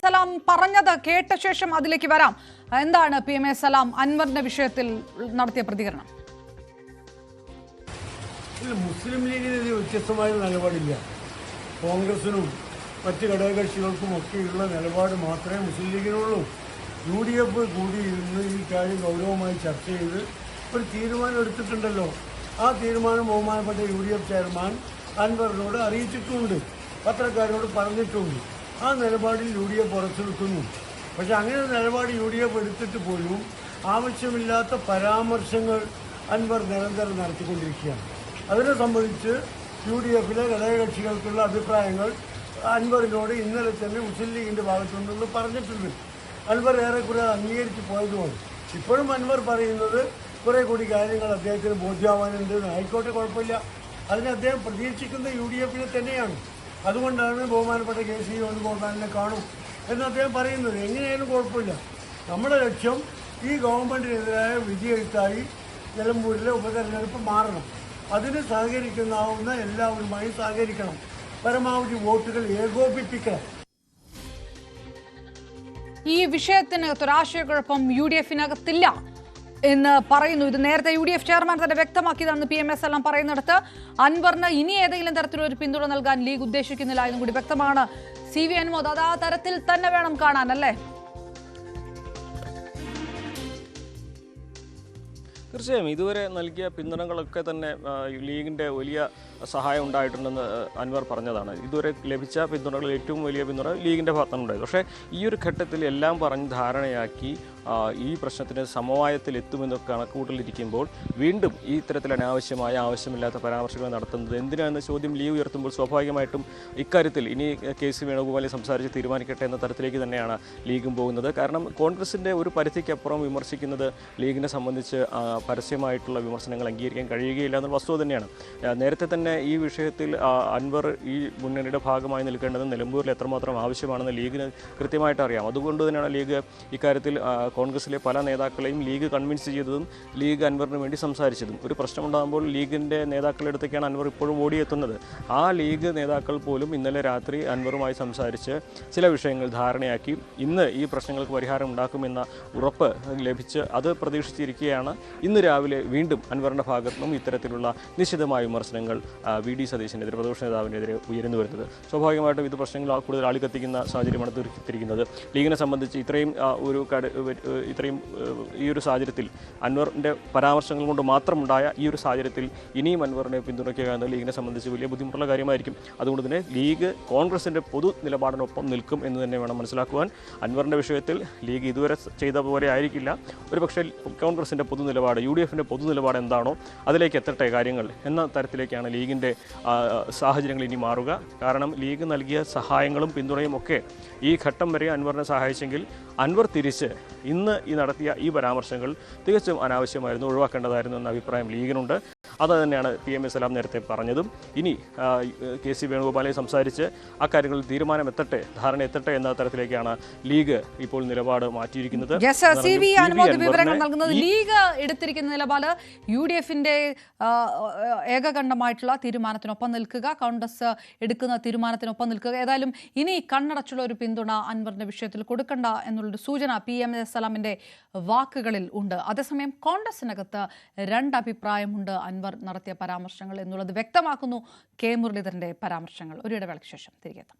സലാം പറഞ്ഞത് കേട്ട ശേഷം അതിലേക്ക് വരാം. എന്താണ് PM A സലാം അൻവറിന്റെ വിഷയത്തിൽ നടത്തിയ പ്രതികരണം? മുസ്ലിം ലീഗിന് വ്യത്യസ്തമായ നിലപാടില്ല. കോൺഗ്രസിനും മറ്റ് ഘടകകക്ഷികൾക്കും ഒക്കെയുള്ള നിലപാട് മാത്രമേ മുസ്ലിം ലീഗിനുള്ളൂ. UDF കൂടി ഇരുന്ന് ഈ കാര്യം ഗൗരവമായി ചർച്ച ചെയ്ത് ഒരു തീരുമാനം എടുത്തിട്ടുണ്ടല്ലോ. ആ തീരുമാനം ബഹുമാനപ്പെട്ട UDF ചെയർമാൻ അൻവറിനോട് അറിയിച്ചിട്ടുമുണ്ട്, പത്രക്കാരോട് പറഞ്ഞിട്ടുണ്ട്. ആ നിലപാടിൽ UDF ഉറച്ചു നിൽക്കുന്നു. പക്ഷെ അങ്ങനെ നിലപാട് UDF എടുത്തിട്ട് പോലും ആവശ്യമില്ലാത്ത പരാമർശങ്ങൾ അൻവർ നിരന്തരം നടത്തിക്കൊണ്ടിരിക്കുകയാണ്. അതിനെ സംബന്ധിച്ച് UDFിലെ ഘടകകക്ഷികൾക്കുള്ള അഭിപ്രായങ്ങൾ അൻവറിനോട് ഇന്നലെ തന്നെ മുസ്ലിം ലീഗിൻ്റെ ഭാഗത്തുനിന്ന് പറഞ്ഞിട്ടുണ്ട്. അൻവർ ഏറെക്കുറെ അംഗീകരിച്ച് പോയതുമാണ്. ഇപ്പോഴും അൻവർ പറയുന്നത് കുറേ കൂടി കാര്യങ്ങൾ അദ്ദേഹത്തിന് ബോധ്യമാവാനുണ്ട്. ആയിക്കോട്ടെ, കുഴപ്പമില്ല. അതിന് അദ്ദേഹം പ്രതീക്ഷിക്കുന്ന UDFിനെ തന്നെയാണ്. അതുകൊണ്ടാണ് ബഹുമാനപ്പെട്ട KC വേണുഗോപാലിനെ കാണും എന്ന് അദ്ദേഹം പറയുന്നത്. എങ്ങനെയായാലും കുഴപ്പമില്ല. നമ്മുടെ ലക്ഷ്യം ഈ ഗവൺമെൻറ്റിനെതിരായ വിധിയെഴുത്തായി നിലമ്പൂരിലെ ഉപതെരഞ്ഞെടുപ്പ് മാറണം. അതിന് സഹകരിക്കാവുന്ന എല്ലാവരുമായി സഹകരിക്കണം. പരമാവധി വോട്ടുകൾ ഏകോപിപ്പിക്കണം. ഈ വിഷയത്തിനകത്ത് ഒരാശയക്കുഴപ്പം UDFിനകത്തില്ല എന്ന് പറയുന്നു. ഇത് നേരത്തെ UDF ചെയർമാൻ തന്നെ വ്യക്തമാക്കിയതാണെന്ന് PM A സലാം പറയുന്നിടത്ത് അൻവറിന് ഇനി ഏതെങ്കിലും തരത്തിലൊരു പിന്തുണ നൽകാൻ ലീഗ് ഉദ്ദേശിക്കുന്നില്ല എന്നും കൂടി വ്യക്തമാണ്. CV അനുമോദ്, അത് ആ തരത്തിൽ തന്നെ വേണം കാണാൻ, അല്ലേ? തീർച്ചയായും ഇതുവരെ നൽകിയ പിന്തുണകളൊക്കെ തന്നെ ലീഗിൻ്റെ വലിയ സഹായം ഉണ്ടായിട്ടുണ്ടെന്ന് അൻവർ പറഞ്ഞതാണ്. ഇതുവരെ ലഭിച്ച പിന്തുണകളിൽ ഏറ്റവും വലിയ പിന്തുണ ലീഗിൻ്റെ ഭാഗത്താണ് ഉണ്ടായത്. പക്ഷേ ഈ ഒരു ഘട്ടത്തിൽ എല്ലാം പറഞ്ഞ് ധാരണയാക്കി ഈ പ്രശ്നത്തിന് സമവായത്തിൽ എത്തുമെന്നൊക്കെ കണക്കുകൂട്ടലിരിക്കുമ്പോൾ വീണ്ടും ഈ ഇത്തരത്തിൽ അനാവശ്യമായ ആവശ്യമില്ലാത്ത പരാമർശങ്ങൾ നടത്തുന്നത് എന്തിനാണെന്ന ചോദ്യം ലീഗ് ഉയർത്തുമ്പോൾ സ്വാഭാവികമായിട്ടും ഇക്കാര്യത്തിൽ ഇനി KC വേണുഗോപാലിനെ സംസാരിച്ച് തീരുമാനിക്കട്ടെ എന്ന തരത്തിലേക്ക് തന്നെയാണ് ലീഗും പോകുന്നത്. കാരണം കോൺഗ്രസിൻ്റെ ഒരു പരിധിക്കപ്പുറം വിമർശിക്കുന്നത് ലീഗിനെ സംബന്ധിച്ച് പരസ്യമായിട്ടുള്ള വിമർശനങ്ങൾ അംഗീകരിക്കാൻ കഴിയുകയില്ല എന്നുള്ള വസ്തുത തന്നെയാണ്. നേരത്തെ തന്നെ ഈ വിഷയത്തിൽ അൻവർ ഈ മുന്നണിയുടെ ഭാഗമായി നിൽക്കേണ്ടത് നിലമ്പൂരിൽ എത്രമാത്രം ആവശ്യമാണെന്ന് ലീഗിന് കൃത്യമായിട്ട് അറിയാം. അതുകൊണ്ട് തന്നെയാണ് ലീഗ് ഇക്കാര്യത്തിൽ കോൺഗ്രസിലെ പല നേതാക്കളെയും ലീഗ് കൺവിൻസ് ചെയ്തതും ലീഗ് അൻവറിന് വേണ്ടി സംസാരിച്ചതും. ഒരു പ്രശ്നമുണ്ടാകുമ്പോൾ ലീഗിൻ്റെ നേതാക്കളുടെ അടുത്തേക്കാണ് അൻവർ ഇപ്പോഴും ഓടിയെത്തുന്നത്. ആ ലീഗ് നേതാക്കൾ പോലും ഇന്നലെ രാത്രി അൻവറുമായി സംസാരിച്ച് ചില വിഷയങ്ങൾ ധാരണയാക്കി ഇന്ന് ഈ പ്രശ്നങ്ങൾക്ക് പരിഹാരം ഉണ്ടാക്കുമെന്ന ഉറപ്പ് ലഭിച്ച് അത് പ്രതീക്ഷിച്ചിരിക്കുകയാണ്. ഇന്ന് രാവിലെ വീണ്ടും അൻവറിൻ്റെ ഭാഗത്തു നിന്നും ഇത്തരത്തിലുള്ള നിശ്ചിതമായ വിമർശനങ്ങൾ VD സതീശനെതിരെ, പ്രതിപക്ഷ നേതാവിനെതിരെ ഉയർന്നു വരുന്നത്. സ്വാഭാവികമായിട്ടും ഇത് പ്രശ്നങ്ങൾ കൂടുതൽ ആളിക്കത്തിക്കുന്ന സാഹചര്യമാണ് തീർത്തിരിക്കുന്നത്. ലീഗിനെ സംബന്ധിച്ച് ഇത്രയും ഈ ഒരു സാഹചര്യത്തിൽ അൻവറിൻ്റെ പരാമർശങ്ങൾ കൊണ്ട് മാത്രമുണ്ടായ ഈ ഒരു സാഹചര്യത്തിൽ ഇനിയും അൻവറിനെ പിന്തുണയ്ക്കുക എന്നത് ലീഗിനെ സംബന്ധിച്ച് വലിയ ബുദ്ധിമുട്ടുള്ള കാര്യമായിരിക്കും. അതുകൊണ്ട് തന്നെ ലീഗ് കോൺഗ്രസിൻ്റെ പൊതു നിലപാടിനൊപ്പം നിൽക്കും എന്ന് തന്നെ വേണം മനസ്സിലാക്കുവാൻ. അൻവറിൻ്റെ വിഷയത്തിൽ ലീഗ് ഇതുവരെ ചെയ്ത പോലെ ആയിരിക്കില്ല. ഒരുപക്ഷെ കോൺഗ്രസിൻ്റെ പൊതു നിലപാട്, UDFിൻ്റെ പൊതു നിലപാട് എന്താണോ അതിലേക്ക് എത്തട്ടെ കാര്യങ്ങൾ എന്ന തരത്തിലേക്കാണ് ലീഗിൻ്റെ സാഹചര്യങ്ങൾ ഇനി മാറുക. കാരണം ലീഗ് നൽകിയ സഹായങ്ങളും പിന്തുണയും ഒക്കെ ഈ ഘട്ടം വരെ അൻവറിനെ സഹായിച്ചെങ്കിൽ അൻവർ തിരിച്ച് ഇന്ന് നടത്തിയ ഈ പരാമർശങ്ങൾ തികച്ചും അനാവശ്യമായിരുന്നു, ഒഴിവാക്കേണ്ടതായിരുന്നു എന്ന അഭിപ്രായം ലീഗിനുണ്ട്. അത് തന്നെയാണ് PM A സലാം നേരത്തെ പറഞ്ഞതും. ഇനി KC വേണുഗോപാലിനെ സംസാരിച്ച് അക്കാര്യങ്ങളിൽ തീരുമാനം എത്തട്ടെ, ധാരണ എത്തട്ടെ എന്ന തരത്തിലേക്കാണ് ലീഗ് ഇപ്പോൾ നിലപാട് മാറ്റിയിരിക്കുന്നത്. വിവരങ്ങൾ നൽകുന്നത് ലീഗ് എടുത്തിരിക്കുന്ന നിലപാട് UDFിന്റെ ഏകകണ്ഠമായിട്ടുള്ള തീരുമാനത്തിനൊപ്പം നിൽക്കുക, കോൺഗ്രസ് എടുക്കുന്ന തീരുമാനത്തിനൊപ്പം നിൽക്കുക. ഏതായാലും ഇനി കണ്ണടച്ചുള്ള ഒരു പിന്തുണ അൻവറിന്റെ വിഷയത്തിൽ കൊടുക്കണ്ട എന്നുള്ളൊരു സൂചന PM A സലാമിന്റെ വാക്കുകളിൽ ഉണ്ട്. അതേസമയം കോൺഗ്രസിനകത്ത് രണ്ടഭിപ്രായമുണ്ട് അൻവർ നടത്തിയ പരാമർശങ്ങൾ എന്നുള്ളത് വ്യക്തമാക്കുന്നു K മുരളീധരന്റെ പരാമർശങ്ങൾ. ഒരു ഇടവേളയ്ക്ക് ശേഷം തിരികെ എത്താം.